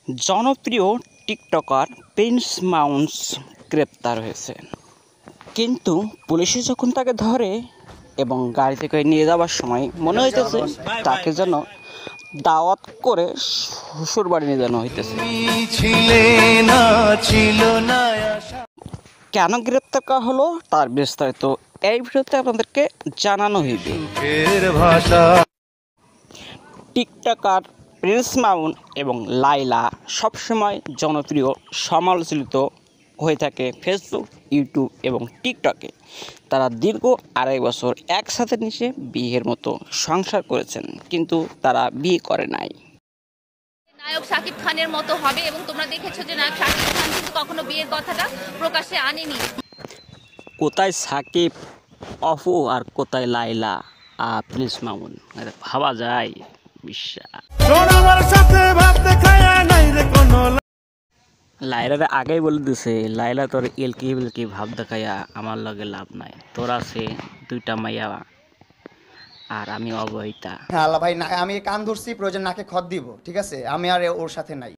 জনপ্রিয় TikToker Prince মাউন্স গ্রেপ্তার হয়েছে, কিন্তু পুলিশে যখন তাকে ধরে এবং গাড়ি থেকে নিয়ে যাওয়ার সময় মনে হইতেছে তাকে যেন দাওয়াত করে শ্বশুর বাড়ি নিয়ে যাওয়া হইতেছে। কেন গ্রেপ্তার করা হলো তার বিস্তারিত এই ভিডিওতে আপনাদেরকে জানানো হইবে। টিকটকার প্রিন্স মাউন এবং লাইলা সবসময় জনপ্রিয় সমালোচিত হয়ে থাকে ফেসবুক, ইউটিউব এবং টিকটকে। তারা দীর্ঘ 2.5 বছর একসাথে মিশে বিয়ের মতো সংসার করেছেন, কিন্তু তারা বিয়ে করে নাই। নায়ক শাকিব খানের মতো হবে এবং তোমরা দেখেছো যে নায়ক শাকিব খান কিন্তু কখনো বিয়ের কথাটা প্রকাশ্যে আনেনি। কোথায় সাকিব, অপু আর কোথায় লাইলা আর প্রিন্স মামুন, ভাবা যায় বিশ্বাস। লাইলারে আগেই বলে দিছে, লাইলা তোর এলকি ভাব দেখাইয়া আমার লগে লাভ নাই, তোর আছে 2টা মাইয়া আর আমি অবহিতা। আল্লাহ ভাই, আমি কান ধরছি, প্রয়োজন নাকে খত দিব, ঠিক আছে? আমি আর ওর সাথে নাই।